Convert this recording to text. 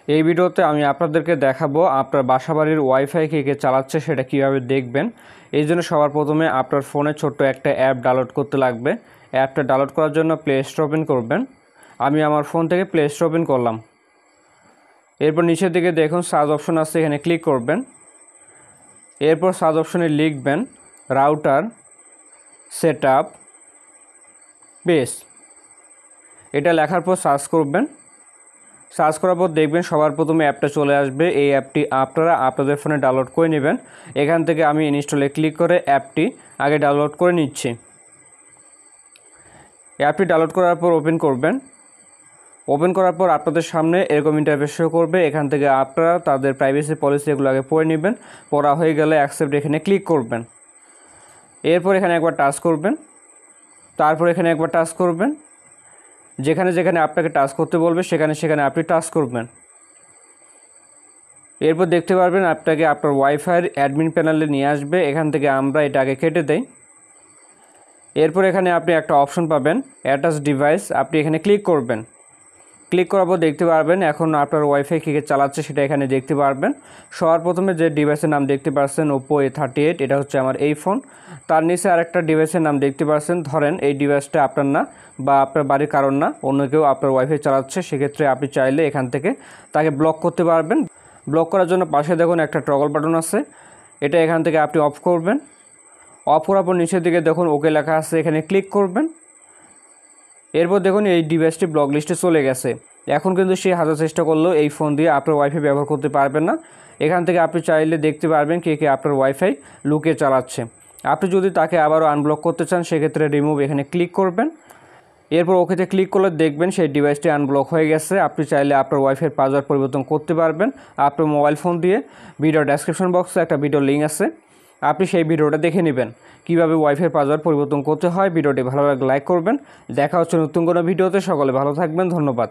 এই ভিডিওতে আমি আপনাদেরকে দেখাবো আপনার বাসাবাড়ির ওয়াইফাই কে চালাচ্ছে সেটা কিভাবে দেখবেন। এই জন্য সবার প্রথমে আপনার ফোনে ছোট্ট একটা অ্যাপ ডাউনলোড করতে লাগবে। অ্যাপটা ডাউনলোড করার জন্য প্লে স্টোর ওপেন করবেন। আমি আমার ফোন থেকে প্লে স্টোর ওপেন করলাম। এরপর নিচের দিকে দেখুন সার্চ অপশন আছে, এখানে ক্লিক করবেন। এরপর সার্চ অপশনে লিখবেন রাউটার সেটআপ বেস। এটা লেখার পর সার্চ করবেন। সার্চ করার পর দেখবেন সবার প্রথমে অ্যাপটা চলে আসবে। এই অ্যাপটি আপনারা আপনাদের ফোনে ডাউনলোড করে নেবেন। এখান থেকে আমি ইনস্টলে ক্লিক করে অ্যাপটি আগে ডাউনলোড করে নিচ্ছি। অ্যাপটি ডাউনলোড করার পর ওপেন করবেন। ওপেন করার পর আপনাদের সামনে এরকম ইন্টারফেস শো করবে। এখান থেকে আপনারা তাদের প্রাইভেসি পলিসি এগুলো আগে পড়ে নেবেন। পড়া হয়ে গেলে অ্যাকসেপ্ট এখানে ক্লিক করবেন। এরপর এখানে একবার টাচ করবেন। তারপর এখানে একবার টাচ করবেন। যেখানে যেখানে আপনাকে টাচ করতে বলবে সেখানে সেখানে আপনি টাচ করবেন। এরপর দেখতে পারবেন আপনাকে আপনার ওয়াইফাইয়ের অ্যাডমিন প্যানেলে নিয়ে আসবে। এখান থেকে আমরা এটা আগে কেটে দেই। এরপর এখানে আপনি একটা অপশন পাবেন অ্যাটাচ ডিভাইস, আপনি এখানে ক্লিক করবেন। ক্লিক করার পর দেখতে পারবেন এখন আপনার ওয়াইফাই কী চালাচ্ছে সেটা এখানে দেখতে পারবেন। সবার প্রথমে যে ডিভাইসের নাম দেখতে পাচ্ছেন Oppo A38, এটা হচ্ছে আমার এই ফোন। তার নিচে আরেকটা ডিভাইসের নাম দেখতে পাচ্ছেন, ধরেন এই ডিভাইসটা আপনার না বা আপনার বাড়ির কারণ না, অন্য কেউ আপনার ওয়াইফাই চালাচ্ছে, সেক্ষেত্রে আপনি চাইলে এখান থেকে তাকে ব্লক করতে পারবেন। ব্লক করার জন্য পাশে দেখুন একটা টগল বাটন আছে, এটা এখান থেকে আপনি অফ করবেন। অফ করার পর নিচের দিকে দেখুন ওকে লেখা আছে, এখানে ক্লিক করবেন। এরপর দেখুন এই ডিভাইসটি ব্লক লিস্টে চলে গেছে। এখন কিন্তু সে হাজার চেষ্টা করলেও এই ফোন দিয়ে আপনার ওয়াইফাই ব্যবহার করতে পারবেন না। এখান থেকে আপনি চাইলে দেখতে পারবেন কে কে আপনার ওয়াইফাই লুকিয়ে চালাচ্ছে। আপনি যদি তাকে আবারও আনব্লক করতে চান সেক্ষেত্রে রিমুভ এখানে ক্লিক করবেন। এরপর ওকেতে ক্লিক করলে দেখবেন সেই ডিভাইসটি আনব্লক হয়ে গেছে। আপনি চাইলে আপনার ওয়াইফাইয়ের পাসওয়ার্ড পরিবর্তন করতে পারবেন আপনার মোবাইল ফোন দিয়ে। ভিডিও ডেসক্রিপশন বক্সে একটা ভিডিও লিঙ্ক আছে, আপনি সেই ভিডিওটা দেখে নেবেন কীভাবে ওয়াইফাই পাসওয়ার্ড পরিবর্তন করতে হয়। ভিডিওটি ভালো লাগলে লাইক করবেন। দেখা হচ্ছে নতুন কোনো ভিডিওতে। সকলে ভালো থাকবেন, ধন্যবাদ।